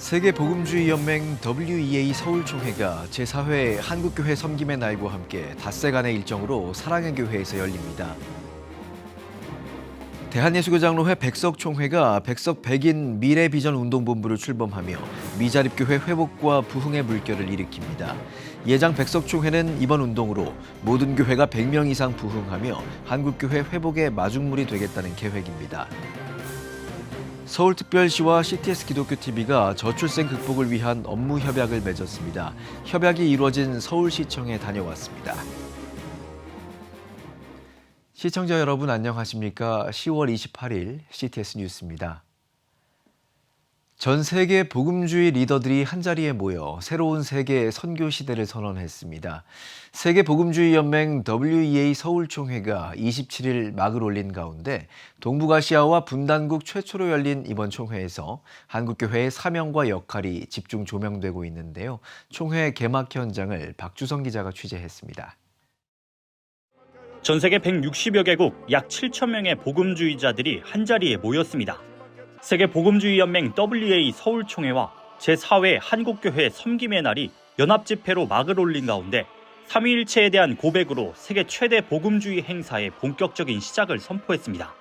세계복음주의연맹 WEA 서울총회가 제4회 한국교회 섬김의 날과 함께 닷새간의 일정으로 사랑의 교회에서 열립니다. 대한예수교장로회 백석총회가 백석 100인 미래비전운동본부를 출범하며 미자립교회 회복과 부흥의 물결을 일으킵니다. 예장 백석총회는 이번 운동으로 모든 교회가 100명 이상 부흥하며 한국교회 회복의 마중물이 되겠다는 계획입니다. 서울특별시와 CTS 기독교TV가 저출생 극복을 위한 업무 협약을 맺었습니다. 협약이 이루어진 서울시청에 다녀왔습니다. 시청자 여러분 안녕하십니까? 10월 28일 CTS 뉴스입니다. 전 세계 복음주의 리더들이 한자리에 모여 새로운 세계 선교 시대를 선언했습니다. 세계복음주의연맹 WEA 서울총회가 27일 막을 올린 가운데 동북아시아와 분단국 최초로 열린 이번 총회에서 한국교회의 사명과 역할이 집중 조명되고 있는데요. 총회 개막 현장을 박주성 기자가 취재했습니다. 전 세계 160여 개국 약 7천 명의 복음주의자들이 한자리에 모였습니다. 세계복음주의연맹 WEA 서울총회와 제4회 한국교회 섬김의 날이 연합집회로 막을 올린 가운데 삼위일체에 대한 고백으로 세계 최대 복음주의 행사의 본격적인 시작을 선포했습니다.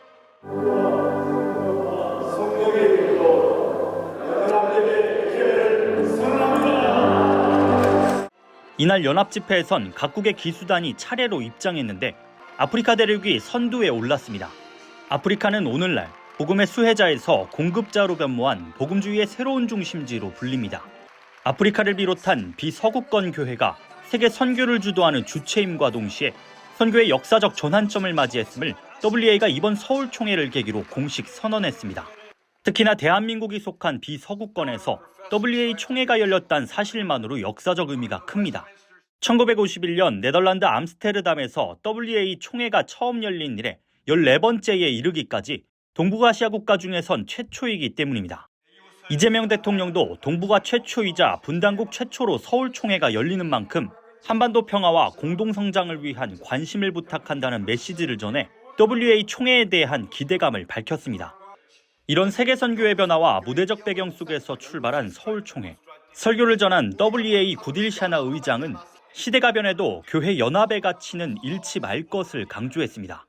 이날 연합집회에선 각국의 기수단이 차례로 입장했는데 아프리카 대륙이 선두에 올랐습니다. 아프리카는 오늘날 복음의 수혜자에서 공급자로 변모한 복음주의의 새로운 중심지로 불립니다. 아프리카를 비롯한 비서구권 교회가 세계 선교를 주도하는 주체임과 동시에 선교의 역사적 전환점을 맞이했음을 WEA가 이번 서울총회를 계기로 공식 선언했습니다. 특히나 대한민국이 속한 비서구권에서 WEA 총회가 열렸다는 사실만으로 역사적 의미가 큽니다. 1951년 네덜란드 암스테르담에서 WEA 총회가 처음 열린 이래 14번째에 이르기까지 동북아시아 국가 중에선 최초이기 때문입니다. 이재명 대통령도 동북아 최초이자 분단국 최초로 서울총회가 열리는 만큼 한반도 평화와 공동성장을 위한 관심을 부탁한다는 메시지를 전해 WEA 총회에 대한 기대감을 밝혔습니다. 이런 세계 선교의 변화와 무대적 배경 속에서 출발한 서울총회. 설교를 전한 WEA 구딜샤나 의장은 시대가 변해도 교회 연합의 가치는 잃지 말 것을 강조했습니다.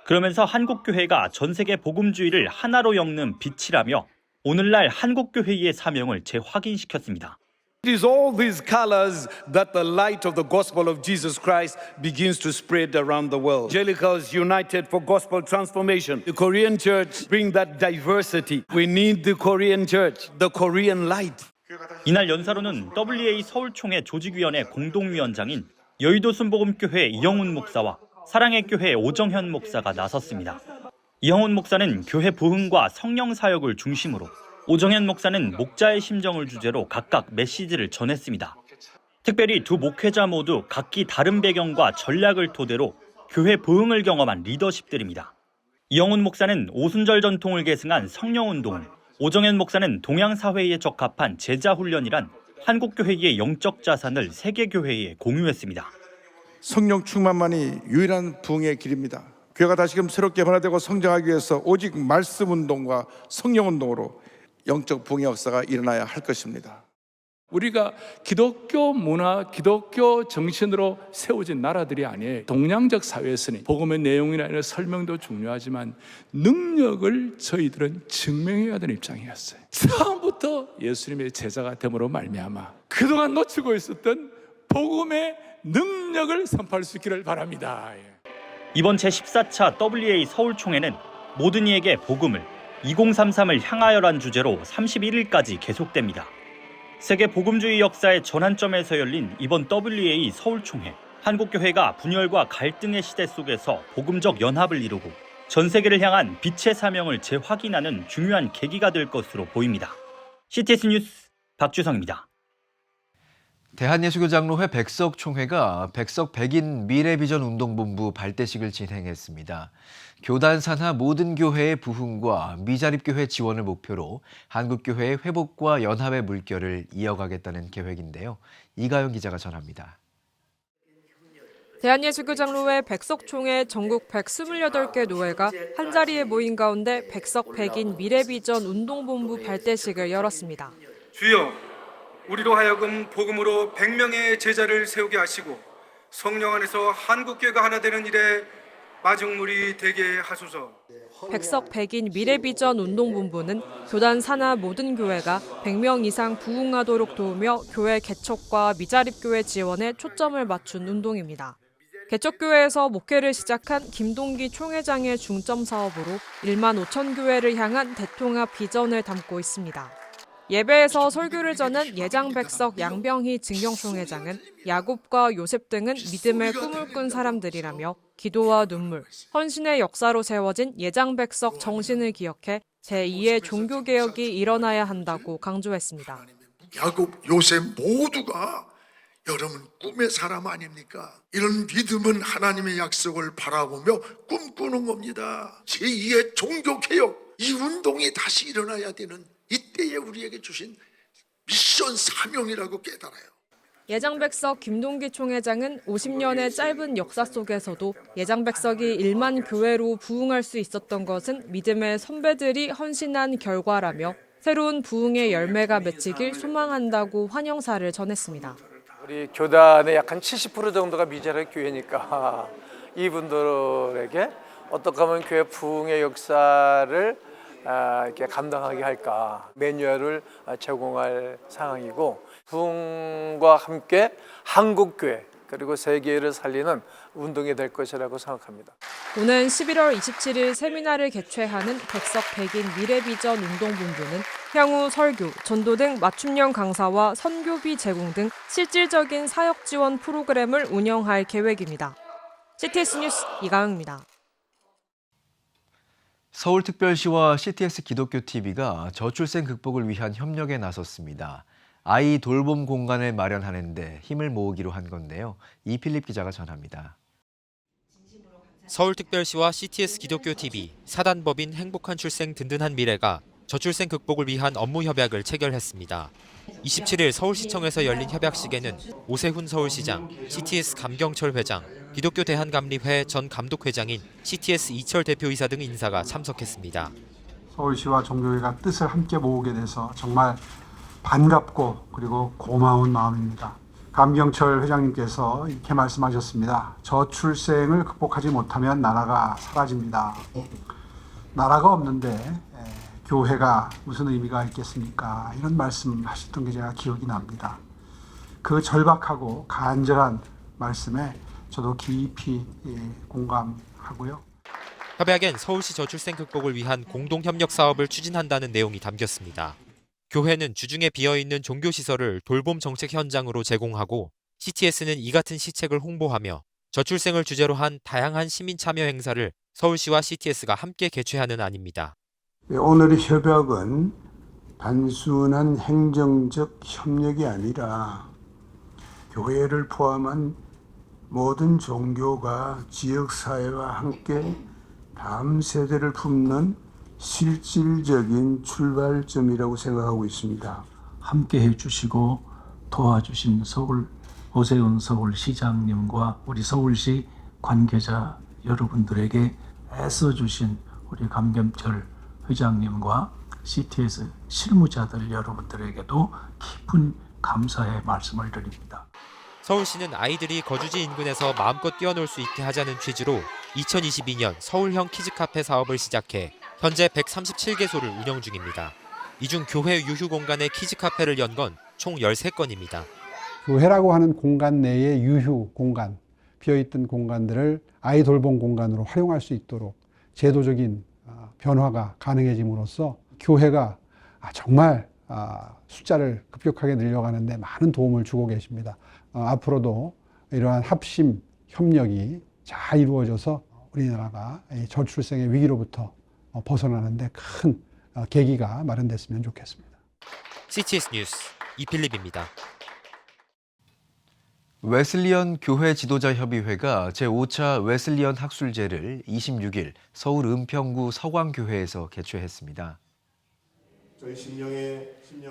그러면서 한국교회가 전 세계 복음주의를 하나로 엮는 빛이라며 오늘날 한국교회의 사명을 재확인시켰습니다. It is all these colors that the light of the gospel of Jesus Christ begins to spread around the world. Evangelicals united for gospel transformation. The Korean church bring that diversity. We need the Korean church, the Korean light. 이날 연사로는 WEA 서울총회 조직위원회 공동위원장인 여의도 순복음교회 이영훈 목사와 사랑의 교회 오정현 목사가 나섰습니다. 이영훈 목사는 교회 부흥과 성령 사역을 중심으로, 오정현 목사는 목자의 심정을 주제로 각각 메시지를 전했습니다. 특별히 두 목회자 모두 각기 다른 배경과 전략을 토대로 교회 부흥을 경험한 리더십들입니다. 이영훈 목사는 오순절 전통을 계승한 성령운동을, 오정현 목사는 동양사회에 적합한 제자훈련이란 한국교회의 영적 자산을 세계교회에 공유했습니다. 성령 충만만이 유일한 부흥의 길입니다. 교회가 다시금 새롭게 변화되고 성장하기 위해서 오직 말씀 운동과 성령 운동으로 영적 부흥의 역사가 일어나야 할 것입니다. 우리가 기독교 문화, 기독교 정신으로 세워진 나라들이 아니에요. 동양적 사회에서는 복음의 내용이나 설명도 중요하지만 능력을 저희들은 증명해야 되는 입장이었어요. 처음부터 예수님의 제자가 됨으로 말미암아 그동안 놓치고 있었던 복음의 능력을 선포할 수 있기를 바랍니다. 이번 제14차 WEA 서울총회는 모든 이에게 복음을 2033을 향하여란 주제로 31일까지 계속됩니다. 세계 복음주의 역사의 전환점에서 열린 이번 WEA 서울총회. 한국교회가 분열과 갈등의 시대 속에서 복음적 연합을 이루고 전 세계를 향한 빛의 사명을 재확인하는 중요한 계기가 될 것으로 보입니다. CTS 뉴스 박주성입니다. 대한예수교장로회 백석총회가 백석 100인 미래비전운동본부 발대식을 진행했습니다. 교단 산하 모든 교회의 부흥과 미자립교회 지원을 목표로 한국교회의 회복과 연합의 물결을 이어가겠다는 계획인데요. 이가영 기자가 전합니다. 대한예수교장로회 백석총회 전국 128개 노회가 한자리에 모인 가운데 백석 100인 미래비전 운동본부 발대식을 열었습니다. 주여, 우리로 하여금 복음으로 100명의 제자를 세우게 하시고 성령 안에서 한국교회가 하나 되는 일에 마중물이 되게 하소서. 백석 백인 미래비전 운동본부는 교단 산하 모든 교회가 100명 이상 부흥하도록 도우며 교회 개척과 미자립교회 지원에 초점을 맞춘 운동입니다. 개척교회에서 목회를 시작한 김동기 총회장의 중점 사업으로 1만 5천 교회를 향한 대통합 비전을 담고 있습니다. 예배에서 설교를 전한 예장백석 양병희 증경총회장은 야곱과 요셉 등은 믿음의 꿈을 꾼 사람들이라며 기도와 눈물, 헌신의 역사로 세워진 예장백석 정신을 기억해 제2의 종교개혁이 일어나야 한다고 강조했습니다. 야곱, 요셉 모두가 여러분 꿈의 사람 아닙니까? 이런 믿음은 하나님의 약속을 바라보며 꿈꾸는 겁니다. 제2의 종교개혁, 이 운동이 다시 일어나야 되는 이때에 우리에게 주신 미션 사명이라고 깨달아요. 예장백석 김동기 총회장은 50년의 짧은 역사 속에서도 예장백석이 1만 교회로 부흥할 수 있었던 것은 믿음의 선배들이 헌신한 결과라며 새로운 부흥의 열매가 맺히길 소망한다고 환영사를 전했습니다. 우리 교단의 약 한 70% 정도가 미자립 교회니까 이분들에게 어떻게 하면 교회 부흥의 역사를 이렇게 감당하게 할까 매뉴얼을 제공할 상황이고 부흥과 함께 한국교회 그리고 세계를 살리는 운동이 될 것이라고 생각합니다. 오는 11월 27일 세미나를 개최하는 백석 백인 미래비전 운동본부는 향후 설교, 전도 등 맞춤형 강사와 선교비 제공 등 실질적인 사역 지원 프로그램을 운영할 계획입니다. CTS 뉴스 이가영입니다. 서울특별시와 CTS 기독교TV가 저출생 극복을 위한 협력에 나섰습니다. 아이 돌봄 공간을 마련하는 데 힘을 모으기로 한 건데요. 이필립 기자가 전합니다. 서울특별시와 CTS 기독교TV, 사단법인 행복한 출생 든든한 미래가 저출생 극복을 위한 업무 협약을 체결했습니다. 27일 서울시청에서 열린 협약식에는 오세훈 서울시장, CTS 감경철 회장, 기독교 대한감리회 전 감독회장인 CTS 이철 대표이사 등 인사가 참석했습니다. 서울시와 종교회가 뜻을 함께 모으게 돼서 정말 반갑고 그리고 고마운 마음입니다. 감경철 회장님께서 이렇게 말씀하셨습니다. 저출생을 극복하지 못하면 나라가 사라집니다. 나라가 없는데 교회가 무슨 의미가 있겠습니까? 이런 말씀하셨던 게 제가 기억이 납니다. 그 절박하고 간절한 말씀에 저도 깊이 공감하고요. 협약엔 서울시 저출생 극복을 위한 공동협력 사업을 추진한다는 내용이 담겼습니다. 교회는 주중에 비어있는 종교시설을 돌봄 정책 현장으로 제공하고 CTS는 이 같은 시책을 홍보하며 저출생을 주제로 한 다양한 시민 참여 행사를 서울시와 CTS가 함께 개최하는 안입니다. 오늘의 협약은 단순한 행정적 협력이 아니라 교회를 포함한 모든 종교가 지역사회와 함께 다음 세대를 품는 실질적인 출발점이라고 생각하고 있습니다. 함께 해주시고 도와주신 오세훈 서울시장님과 우리 서울시 관계자 여러분들에게 애써주신 우리 감경철 회장님과 CTS 실무자들 여러분들에게도 깊은 감사의 말씀을 드립니다. 서울시는 아이들이 거주지 인근에서 마음껏 뛰어놀 수 있게 하자는 취지로 2022년 서울형 키즈카페 사업을 시작해 현재 137개소를 운영 중입니다. 이 중 교회 유휴 공간에 키즈카페를 연 건 총 13건입니다. 교회라고 하는 공간 내의 유휴 공간, 비어있던 공간들을 아이 돌봄 공간으로 활용할 수 있도록 제도적인 변화가 가능해짐으로써 교회가 정말 숫자를 급격하게 늘려가는 데 많은 도움을 주고 계십니다. 앞으로도 이러한 합심, 협력이 잘 이루어져서 우리나라가 저출생의 위기로부터 벗어나는 데 큰 계기가 마련됐으면 좋겠습니다. CTS 뉴스 이필립입니다. 웨슬리언 교회 지도자 협의회가 제5차 웨슬리언 학술제를 26일 서울 은평구 서광교회에서 개최했습니다.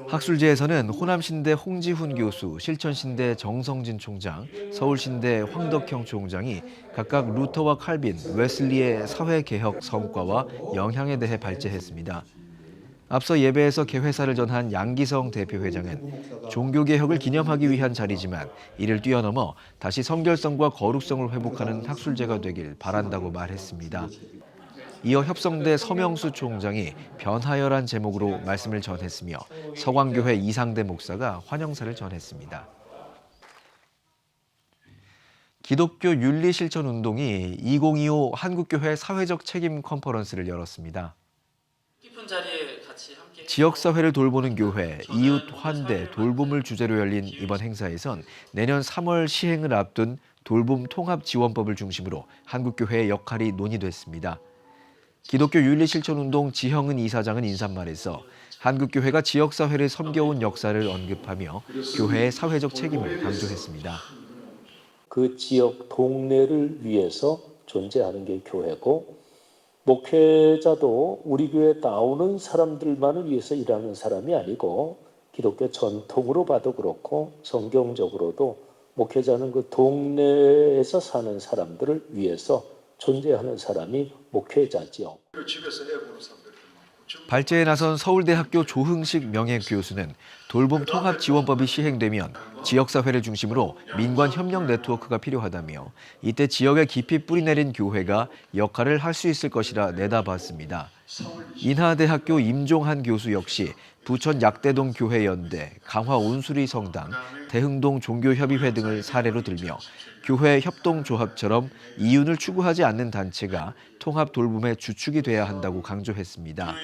학술제에서는 호남신대 홍지훈 교수, 실천신대 정성진 총장, 서울신대 황덕형 총장이 각각 루터와 칼빈, 웨슬리의 사회개혁 성과와 영향에 대해 발제했습니다. 앞서 예배에서 개회사를 전한 양기성 대표회장은 종교개혁을 기념하기 위한 자리지만 이를 뛰어넘어 다시 성결성과 거룩성을 회복하는 학술제가 되길 바란다고 말했습니다. 이어 협성대 서명수 총장이 변화열한 제목으로 말씀을 전했으며 서광교회 이상대 목사가 환영사를 전했습니다. 기독교 윤리실천운동이 2025 한국교회 사회적 책임 컨퍼런스를 열었습니다. 지역사회를 돌보는 교회, 이웃 환대, 돌봄을 주제로 열린 이번 행사에선 내년 3월 시행을 앞둔 돌봄 통합지원법을 중심으로 한국교회의 역할이 논의됐습니다. 기독교 윤리실천운동 지형은 이사장은 인사말에서 한국교회가 지역사회를 섬겨온 역사를 언급하며 교회의 사회적 책임을 강조했습니다. 그 지역 동네를 위해서 존재하는 게 교회고 목회자도 우리 교회에 나오는 사람들만을 위해서 일하는 사람이 아니고 기독교 전통으로 봐도 그렇고 성경적으로도 목회자는 그 동네에서 사는 사람들을 위해서 존재하는 사람이 목회자지요. 발제에 나선 서울대학교 조흥식 명예교수는 돌봄 통합지원법이 시행되면 지역사회를 중심으로 민관 협력 네트워크가 필요하다며 이때 지역에 깊이 뿌리내린 교회가 역할을 할 수 있을 것이라 내다봤습니다. 인하대학교 임종한 교수 역시 부천 약대동 교회연대, 강화 온수리 성당, 대흥동 종교협의회 등을 사례로 들며 교회 협동조합처럼 이윤을 추구하지 않는 단체가 통합 돌봄의 주축이 돼야 한다고 강조했습니다.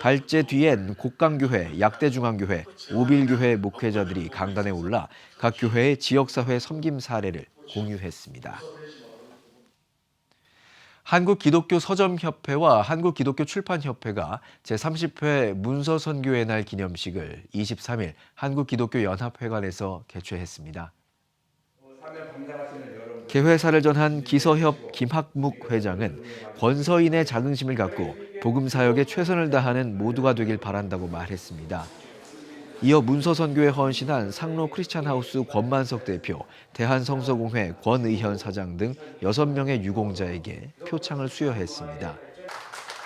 발제 뒤엔 곡강교회, 약대중앙교회, 오빌교회 목회자들이 강단에 올라 각 교회의 지역사회 섬김 사례를 공유했습니다. 한국기독교서점협회와 한국기독교출판협회가 제30회 문서선교의 날 기념식을 23일 한국기독교연합회관에서 개최했습니다. 개회사를 전한 기서협 김학묵 회장은 권서인의 자긍심을 갖고 복음사역에 최선을 다하는 모두가 되길 바란다고 말했습니다. 이어 문서선교에 헌신한 상로 크리스찬하우스 권만석 대표, 대한성서공회 권의현 사장 등 6명의 유공자에게 표창을 수여했습니다.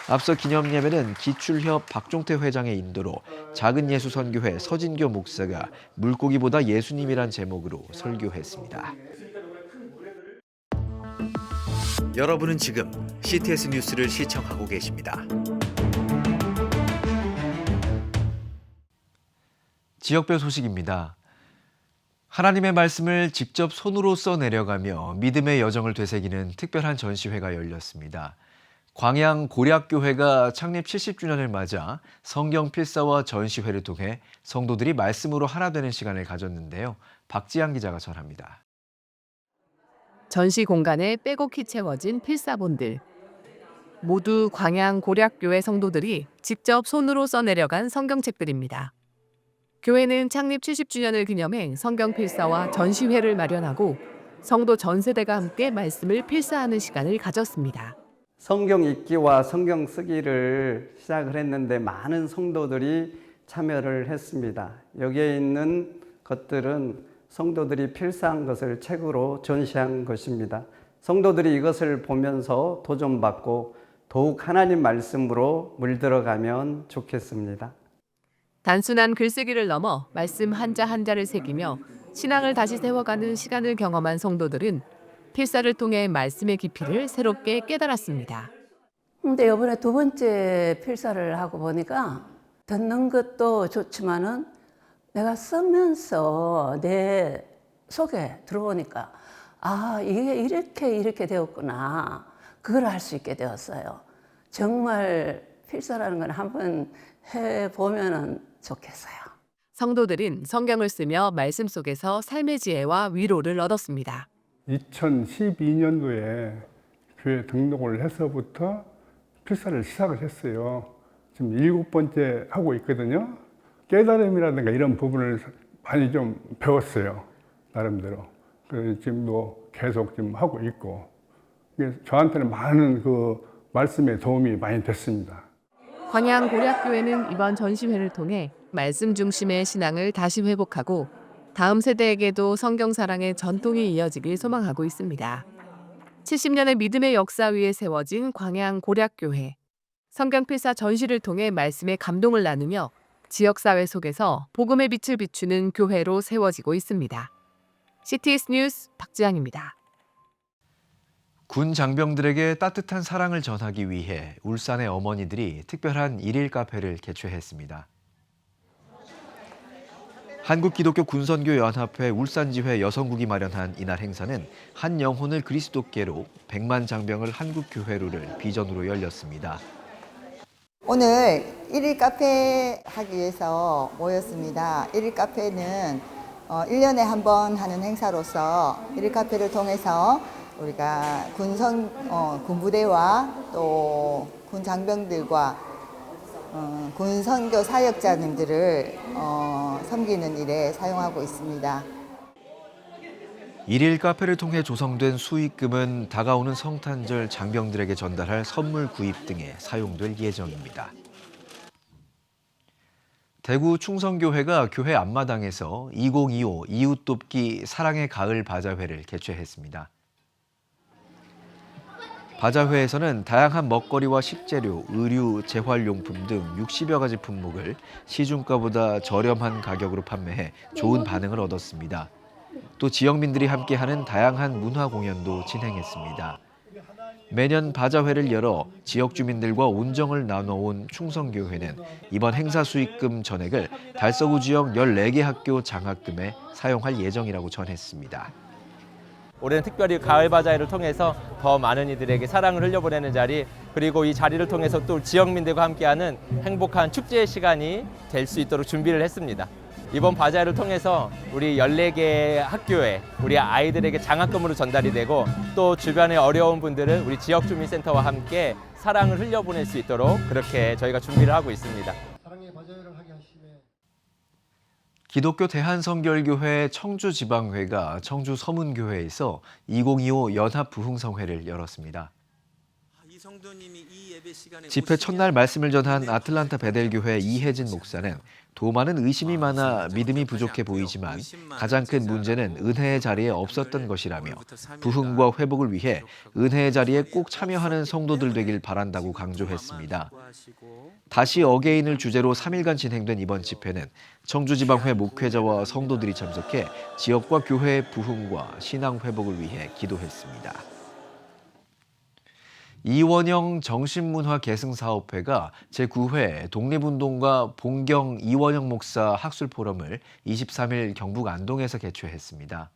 앞서 기념예배는 기출협 박종태 회장의 인도로 작은예수선교회 서진교 목사가 물고기보다 예수님이란 제목으로 설교했습니다. 여러분은 지금 CTS 뉴스를 시청하고 계십니다. 지역별 소식입니다. 하나님의 말씀을 직접 손으로 써내려가며 믿음의 여정을 되새기는 특별한 전시회가 열렸습니다. 광양 고략교회가 창립 70주년을 맞아 성경 필사와 전시회를 통해 성도들이 말씀으로 하나 되는 시간을 가졌는데요. 박지양 기자가 전합니다. 전시 공간에 빼곡히 채워진 필사본들. 모두 광양 고략교회 성도들이 직접 손으로 써내려간 성경책들입니다. 교회는 창립 70주년을 기념해 성경 필사와 전시회를 마련하고 성도 전 세대가 함께 말씀을 필사하는 시간을 가졌습니다. 성경 읽기와 성경 쓰기를 시작을 했는데 많은 성도들이 참여를 했습니다. 여기에 있는 것들은 성도들이 필사한 것을 책으로 전시한 것입니다. 성도들이 이것을 보면서 도전받고 더욱 하나님 말씀으로 물들어가면 좋겠습니다. 단순한 글쓰기를 넘어 말씀 한자 한자를 새기며 신앙을 다시 세워가는 시간을 경험한 성도들은 필사를 통해 말씀의 깊이를 새롭게 깨달았습니다. 근데 이번에 2번째 필사를 하고 보니까 듣는 것도 좋지만은 내가 쓰면서 내 속에 들어오니까 아, 이게 이렇게 되었구나. 그걸 알 수 있게 되었어요. 정말 필사라는 건 한번 해보면 좋겠어요. 성도들은 성경을 쓰며 말씀 속에서 삶의 지혜와 위로를 얻었습니다. 2012년도에 교회 등록을 해서부터 필사를 시작을 했어요. 지금 7번째 하고 있거든요. 깨달음이라든가 이런 부분을 많이 좀 배웠어요. 나름대로. 그래서 지금도 계속 좀 하고 있고. 저한테는 많은 그 말씀에 도움이 많이 됐습니다. 광양 고략교회는 이번 전시회를 통해 말씀 중심의 신앙을 다시 회복하고 다음 세대에게도 성경 사랑의 전통이 이어지길 소망하고 있습니다. 70년의 믿음의 역사 위에 세워진 광양 고략교회. 성경 필사 전시를 통해 말씀의 감동을 나누며 지역사회 속에서 복음의 빛을 비추는 교회로 세워지고 있습니다. CTS 뉴스 박지향입니다. 군 장병들에게 따뜻한 사랑을 전하기 위해 울산의 어머니들이 특별한 일일 카페를 개최했습니다. 한국기독교군선교연합회 울산지회 여성국이 마련한 이날 행사는 한 영혼을 그리스도께로 100만 장병을 한국교회로를 비전으로 열렸습니다. 오늘 1일 카페 하기 위해서 모였습니다. 1일 카페는 1년에 한 번 하는 행사로서 1일 카페를 통해서 우리가 군부대와 또 군 장병들과 군 선교 사역자님들을 섬기는 일에 사용하고 있습니다. 1일 카페를 통해 조성된 수익금은 다가오는 성탄절 장병들에게 전달할 선물 구입 등에 사용될 예정입니다. 대구 충성교회가 교회 앞마당에서 2025 이웃돕기 사랑의 가을 바자회를 개최했습니다. 바자회에서는 다양한 먹거리와 식재료, 의류, 재활용품 등 60여 가지 품목을 시중가보다 저렴한 가격으로 판매해 좋은 반응을 얻었습니다. 또 지역민들이 함께하는 다양한 문화 공연도 진행했습니다. 매년 바자회를 열어 지역 주민들과 온정을 나눠온 충성교회는 이번 행사 수익금 전액을 달서구 지역 14개 학교 장학금에 사용할 예정이라고 전했습니다. 올해는 특별히 가을 바자회를 통해서 더 많은 이들에게 사랑을 흘려보내는 자리, 그리고 이 자리를 통해서 또 지역민들과 함께하는 행복한 축제의 시간이 될 수 있도록 준비를 했습니다. 이번 바자회를 통해서 우리 14개 학교에 우리 아이들에게 장학금으로 전달이 되고, 또 주변의 어려운 분들은 우리 지역주민센터와 함께 사랑을 흘려보낼 수 있도록 그렇게 저희가 준비를 하고 있습니다. 사랑의 바자회를 하게 하시네. 기독교 대한성결교회 청주지방회가 청주서문교회에서 2025 연합부흥성회를 열었습니다. 집회 첫날 말씀을 전한 아틀란타 베델교회 이혜진 목사는 도 많은 의심이 많아 믿음이 부족해 보이지만 가장 큰 문제는 은혜의 자리에 없었던 것이라며 부흥과 회복을 위해 은혜의 자리에 꼭 참여하는 성도들 되길 바란다고 강조했습니다. 다시 어게인을 주제로 3일간 진행된 이번 집회는 청주지방회 목회자와 성도들이 참석해 지역과 교회의 부흥과 신앙 회복을 위해 기도했습니다. 이원영 정신문화 계승사업회가 제9회 독립운동가 봉경 이원영 목사 학술포럼을 23일 경북 안동에서 개최했습니다.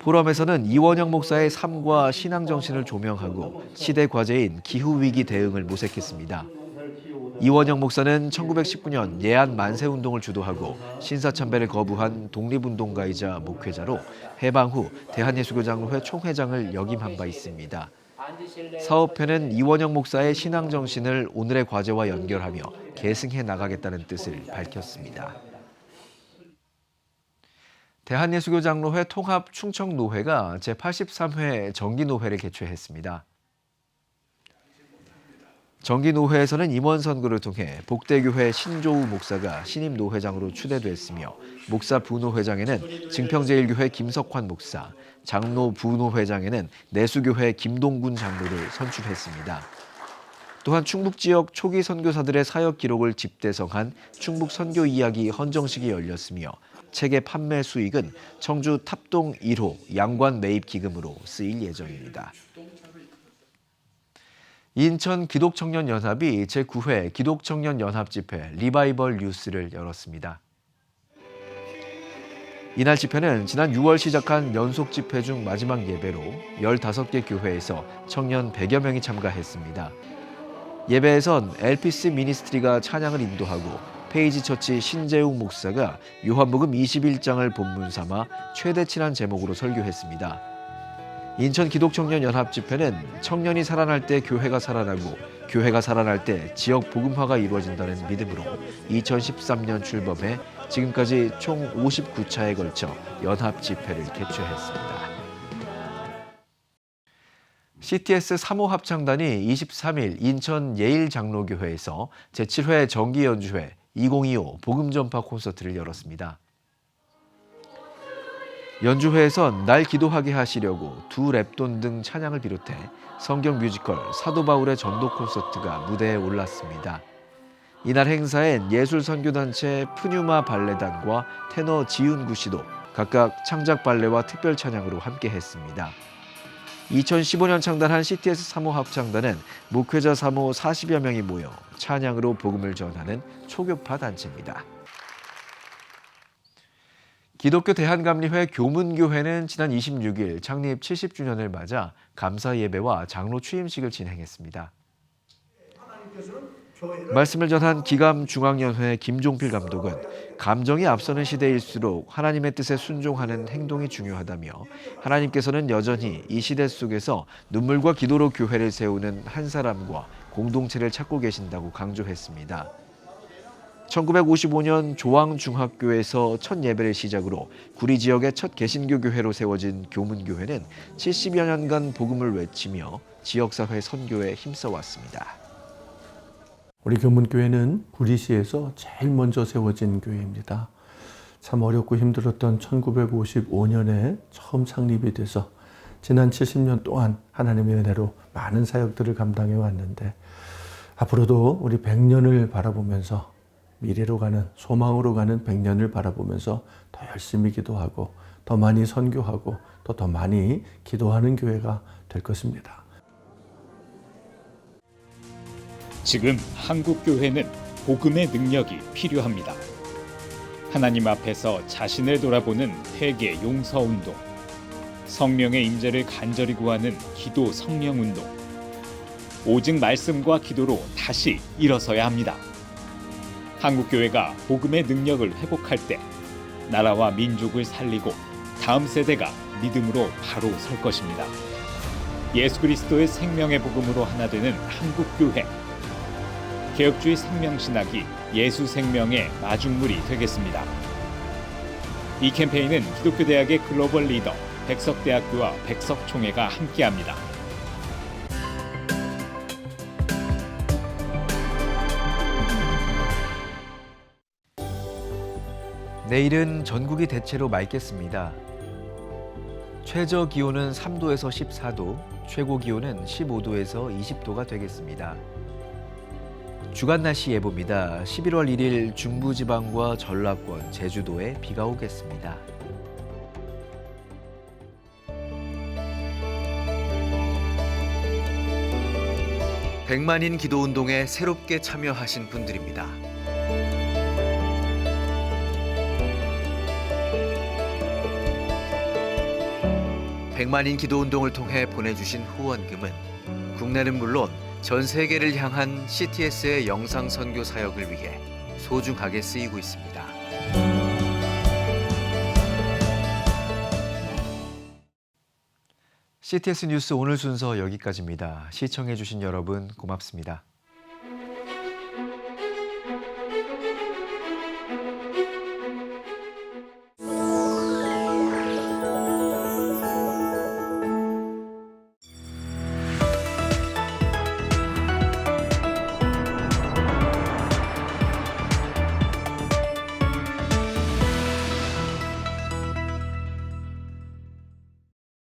포럼에서는 이원영 목사의 삶과 신앙정신을 조명하고 시대 과제인 기후위기 대응을 모색했습니다. 이원영 목사는 1919년 예안 만세운동을 주도하고 신사참배를 거부한 독립운동가이자 목회자로 해방 후 대한예수교장로회 총회장을 역임한 바 있습니다. 사업회는 이원영 목사의 신앙정신을 오늘의 과제와 연결하며 계승해 나가겠다는 뜻을 밝혔습니다. 대한예수교장로회 통합 충청노회가 제83회 정기노회를 개최했습니다. 정기노회에서는 임원 선거를 통해 복대교회 신조우 목사가 신임 노회장으로 추대됐으며 목사 부노회장에는 증평제일교회 김석환 목사, 장로 부노회장에는 내수교회 김동군 장로를 선출했습니다. 또한 충북지역 초기 선교사들의 사역 기록을 집대성한 충북 선교 이야기 헌정식이 열렸으며 책의 판매 수익은 청주 탑동 1호 양관 매입 기금으로 쓰일 예정입니다. 인천 기독청년연합이 제9회 기독청년연합집회 리바이벌 뉴스를 열었습니다. 이날 집회는 지난 6월 시작한 연속 집회 중 마지막 예배로 15개 교회에서 청년 100여 명이 참가했습니다. 예배에선 엘피스 미니스트리가 찬양을 인도하고 페이지 처치 신재웅 목사가 요한복음 21장을 본문 삼아 최대치란 제목으로 설교했습니다. 인천 기독청년연합 집회는 청년이 살아날 때 교회가 살아나고 교회가 살아날 때 지역 복음화가 이루어진다는 믿음으로 2013년 출범해 지금까지 총 59차에 걸쳐 연합 집회를 개최했습니다. CTS 3호 합창단이 23일 인천 예일장로교회에서 제7회 정기연주회 2025 복음전파 콘서트를 열었습니다. 연주회에선 날 기도하게 하시려고 두 랩돈 등 찬양을 비롯해 성경 뮤지컬 사도 바울의 전도 콘서트가 무대에 올랐습니다. 이날 행사엔 예술선교단체 푸뉴마 발레단과 테너 지윤구 씨도 각각 창작 발레와 특별 찬양으로 함께했습니다. 2015년 창단한 CTS 3호 합창단은 목회자 3호 40여 명이 모여 찬양으로 복음을 전하는 초교파 단체입니다. 기독교 대한감리회 교문교회는 지난 26일 창립 70주년을 맞아 감사 예배와 장로 취임식을 진행했습니다. 말씀을 전한 기감중앙연회 김종필 감독은 감정이 앞서는 시대일수록 하나님의 뜻에 순종하는 행동이 중요하다며 하나님께서는 여전히 이 시대 속에서 눈물과 기도로 교회를 세우는 한 사람과 공동체를 찾고 계신다고 강조했습니다. 1955년 조항중학교에서 첫 예배를 시작으로 구리 지역의 첫 개신교 교회로 세워진 교문교회는 70여 년간 복음을 외치며 지역사회 선교에 힘써왔습니다. 우리 교문교회는 구리시에서 제일 먼저 세워진 교회입니다. 참 어렵고 힘들었던 1955년에 처음 창립이 돼서 지난 70년 동안 하나님의 은혜로 많은 사역들을 감당해 왔는데 앞으로도 우리 100년을 바라보면서 미래로 가는, 소망으로 가는 100년을 바라보면서 더 열심히 기도하고 더 많이 선교하고 또 더 많이 기도하는 교회가 될 것입니다. 지금 한국 교회는 복음의 능력이 필요합니다. 하나님 앞에서 자신을 돌아보는 회개 용서 운동, 성령의 임재를 간절히 구하는 기도 성령 운동, 오직 말씀과 기도로 다시 일어서야 합니다. 한국 교회가 복음의 능력을 회복할 때 나라와 민족을 살리고 다음 세대가 믿음으로 바로 설 것입니다. 예수 그리스도의 생명의 복음으로 하나 되는 한국 교회. 개혁주의 생명신학이 예수 생명의 마중물이 되겠습니다. 이 캠페인은 기독교대학의 글로벌 리더 백석대학교와 백석총회가 함께합니다. 내일은 전국이 대체로 맑겠습니다. 최저 기온은 3도에서 14도, 최고 기온은 15도에서 20도가 되겠습니다. 주간 날씨 예보입니다. 11월 1일 중부지방과 전라권, 제주도에 비가 오겠습니다. 백만인 기도운동에 새롭게 참여하신 분들입니다. 백만인 기도운동을 통해 보내주신 후원금은 국내는 물론 전 세계를 향한 CTS의 영상 선교 사역을 위해 소중하게 쓰이고 있습니다. CTS 뉴스 오늘 순서 여기까지입니다. 시청해주신 여러분 고맙습니다.